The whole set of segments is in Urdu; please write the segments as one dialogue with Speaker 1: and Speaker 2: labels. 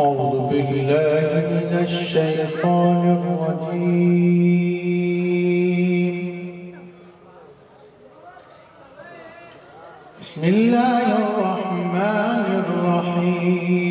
Speaker 1: أعوذ بالله من الشيطان الرجيم بسم الله الرحمن الرحيم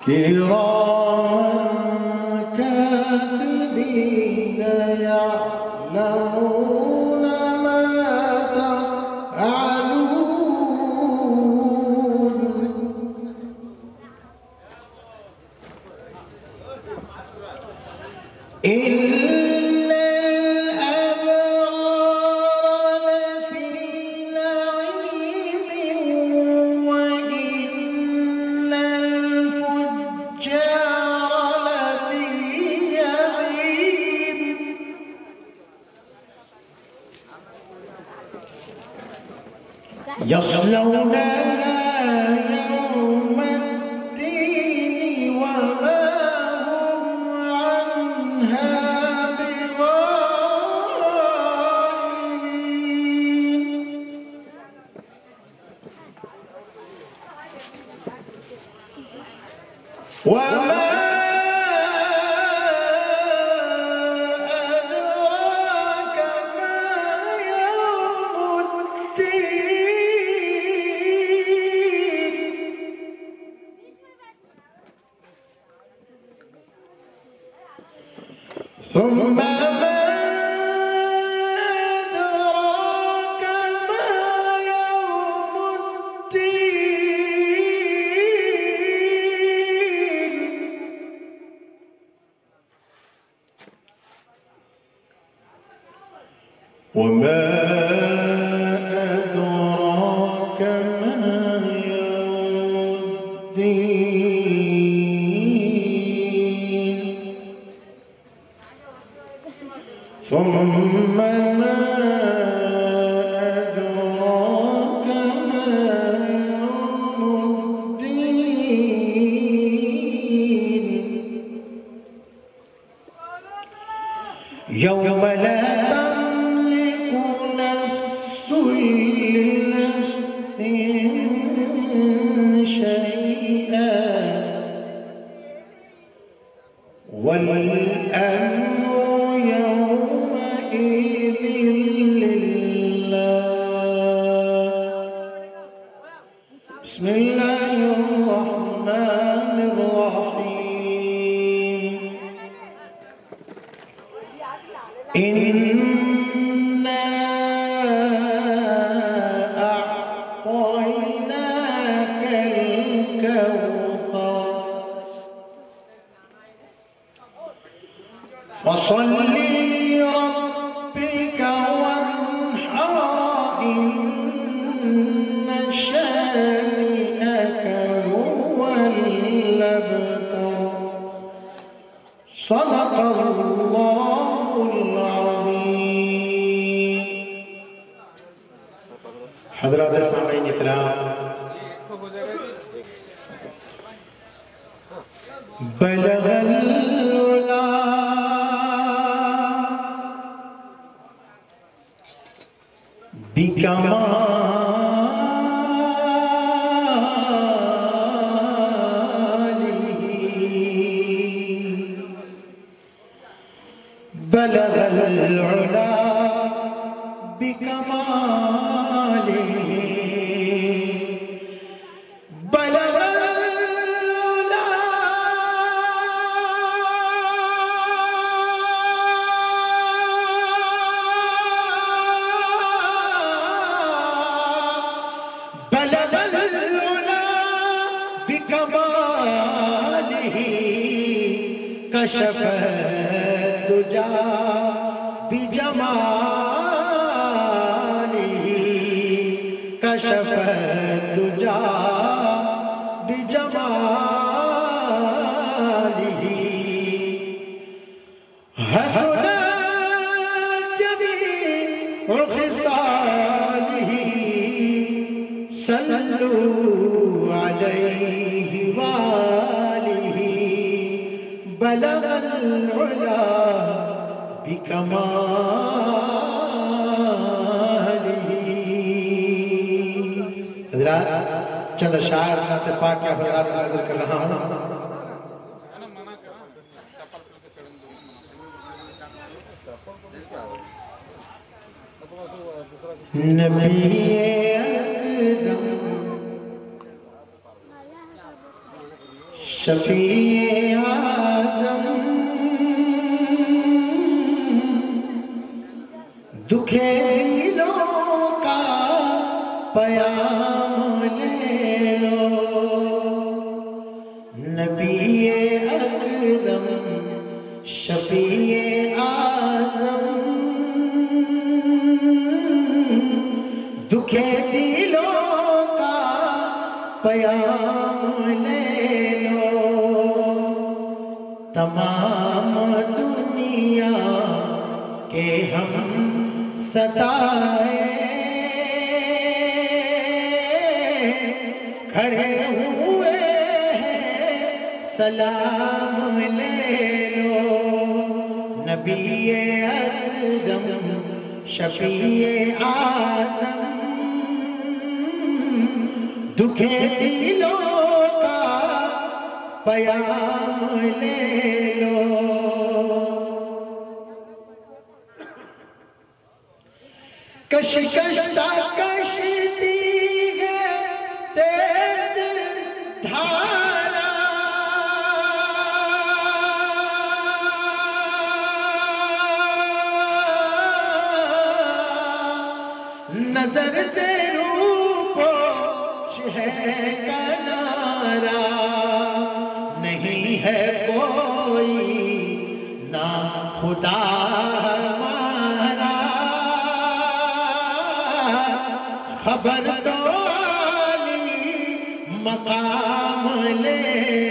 Speaker 1: كراما كاتبين يعلمون ما تفعلون إن الأبرار لفي نعيم وإن الفجار لفي جحيم يصلونها يوم الدين وما هم عنها بغائبين وما أدراك ما يوم الدين ثم ما أدراك ما يوم الدين وما أدراك ما يوم الدين ثم ما أدراك ما يوم الدين يوم لا تملك نفس لنفس شيئا والأمر يومئذ لله بسم الله الرحمن الرحيم إنا أعطيناك الكوثر فصل لربك وانحر إن شانئك هو الأبتر صدق الله العظيم حضرات سامعین اکرام بلغ العلا بكماله بلغ العلا بكماله بلغ العلا بلغ العلا بكماله كشف الدجى بجماله كشف الدجى بجماله حسن جميع خصاله صلوا عليه وآله بلغ العلا بكماله حضرات چند اشعار نعت پاک کے حضرات نازل کر رہا ہوں نبی اکرم شفیع اعظم دکھے دلوں کا پیام لے لو نبی اکرم شفیع اعظم دکھے دلوں کا پیام لے لو تمام دنیا کے ہم ستائے کھڑے ہوئے ہیں سلام لے لو نبی اکرم شفیع اعظم دکھے دلوں کا پیام لے لو کشکشتہ کشتی ہے تیز دھارا نظر سے روپوش ہے کنارا نہیں ہے کوئی نہ خدا ہمارا خبر تو عالی مقام لے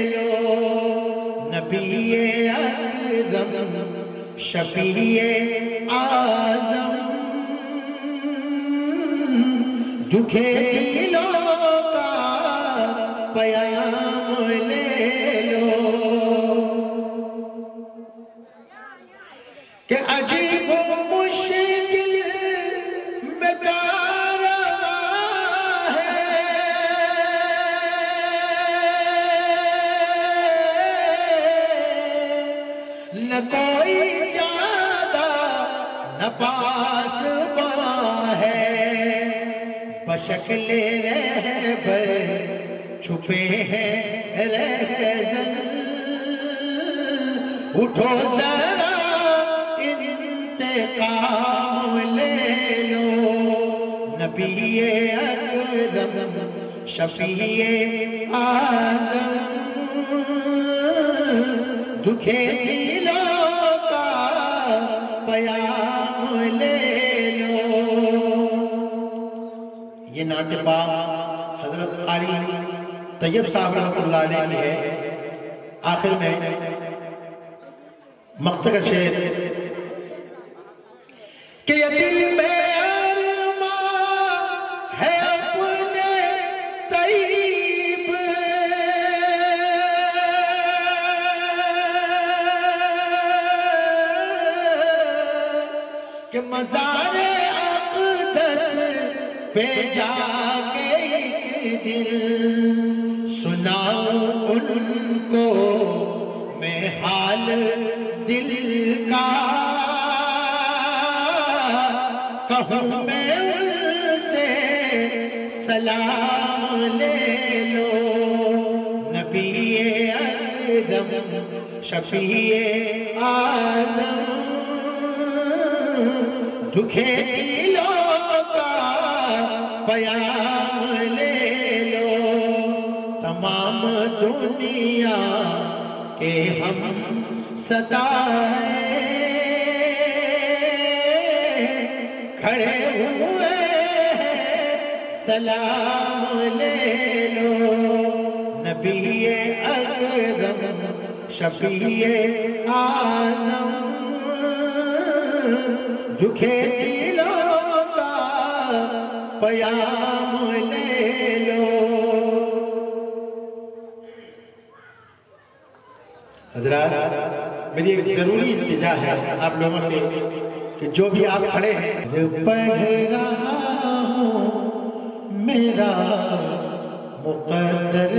Speaker 1: لو نبی اکرم شفیع اعظم دکھے دلوں کا پیام لے لو کہ عجیب و مشکل میں کارواں ہے نہ کوئی زیادہ نہ پاسباں ہے بشکل رہبر چھپے ہیں رہزن اٹھو ذرا انتقام لے لو نبی اکرم شفیع اعظم دکھے دلوں کا پیام لے لو یہ نعت پاک حضرت قاری طیب صاحب رحمۃ اللہ علیہ کی ہے آخر میں مقطع کا شعر کہ یہ دل میں ارماں ہے اپنے طیب کہ مزار اقدس پہ جا کے ایک دل سناؤں ان کو میں حال دل کا کہوں میں ان سے سلام لے لو نبی اکرم شفیع اعظم دکھے دلوں کا پیام لے لو تمام دنیا کے ہم ستائے کھڑے ہوئے ہیں سلام لے لو نبی اکرم شفیع اعظم دکھے دلوں کا پیام لے لو حضرات میری ایک ضروری التجا ہے آپ لوگوں سے کہ جو بھی آپ کھڑے ہیں پڑھ رہا ہوں میرا مقدر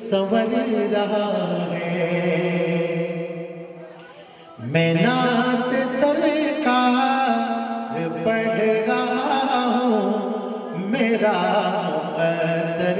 Speaker 1: سنور رہا ہے میں نعت سرکار پڑھ رہا ہوں میرا مقدر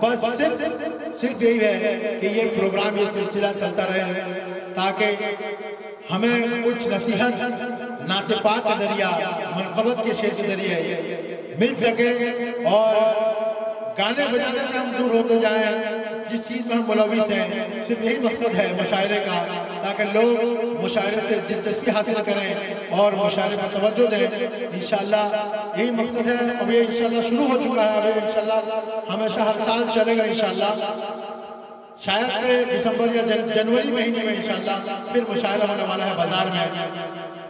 Speaker 1: بس صرف یہی ہے کہ یہ پروگرام یہ سلسلہ چلتا رہے تاکہ ہمیں کچھ نصیحت نعت پاک کے ذریعہ منقبت کے شعر کے ذریعے مل سکے اور گانے بجانے سے ہم دور ہوتے جائیں جس چیز میں ہم ملوث ہیں صرف یہی مقصد ہے مشاعرے کا تاکہ لوگ مشاعرے سے دلچسپی حاصل کریں اور مشاعرے پر توجہ دیں انشاءاللہ یہی مقصد ہے اب یہ انشاءاللہ شروع ہو چکا ہے اب انشاءاللہ ہمیشہ ہر سال چلے گا انشاءاللہ شاید کہ دسمبر یا جنوری مہینے میں انشاءاللہ پھر مشاعرہ ہونے والا ہے بازار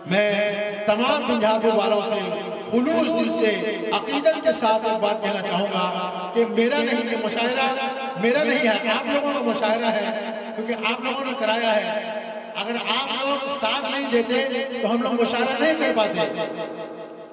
Speaker 1: میں تمام پنجابی والوں سے خلوص دل سے عقیدت کے ساتھ ایک بات کہنا چاہوں گا کہ میرا نہیں یہ مشاعرہ میرا نہیں ہے آپ لوگوں کا مشاعرہ ہے کیونکہ آپ لوگوں نے کرایا ہے اگر آپ لوگ ساتھ نہیں دیتے تو ہم لوگ مشاعرہ نہیں کر پاتے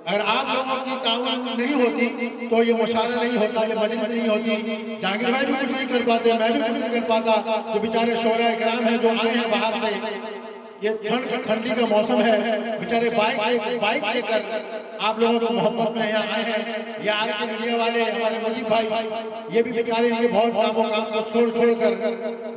Speaker 1: اگر آپ لوگوں کی تعاون نہیں ہوتی تو یہ مشاعرہ نہیں ہوتا یہ مجلس نہیں ہوتی جہانگیر بھائی بھی کچھ نہیں کر پاتے میں بھی کچھ نہیں کر پاتا جو بیچارے شعراء کرام ہیں جو آئے ہیں باہر سے یہ ٹھنڈی کا موسم ہے بیچارے بائک لے کر آپ لوگوں کو محبت میں یہاں آئے ہیں یہ آر کے میڈیا والے ہمارے مجید بھائی یہ بھی بیچارے ان کے بہت کام کو چھوڑ کر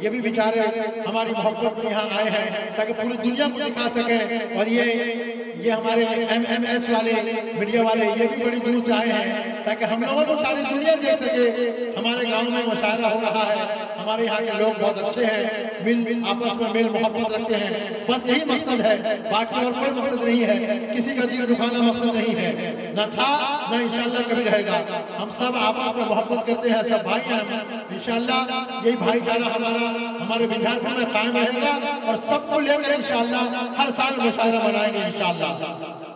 Speaker 1: یہ بھی بیچارے ہماری محبت میں یہاں آئے ہیں تاکہ پوری دنیا کو دکھا سکیں اور یہ ہمارے MMS والے میڈیا والے یہ بھی بڑی دور سے آئے ہیں تاکہ ہم لوگوں کو ساری دنیا دیکھ سکے ہمارے گاؤں میں مشاعرہ ہو رہا ہے ہمارے یہاں کے لوگ بہت اچھے ہیں آپس میں میل محبت رکھتے ہیں بس یہی مقصد ہے باقی اور کوئی مقصد نہیں ہے کسی کا دل دکھانا مقصد نہیں ہے نہ تھا نہ انشاءاللہ کبھی رہے گا ہم سب آپس میں محبت کرتے ہیں سب بھائی ہیں ہم انشاءاللہ یہی بھائی چارہ ہمارے بنجھار پور میں قائم رہے گا اور سب کو لے کر انشاءاللہ ہر سال مشاعرہ منائیں گے انشاءاللہ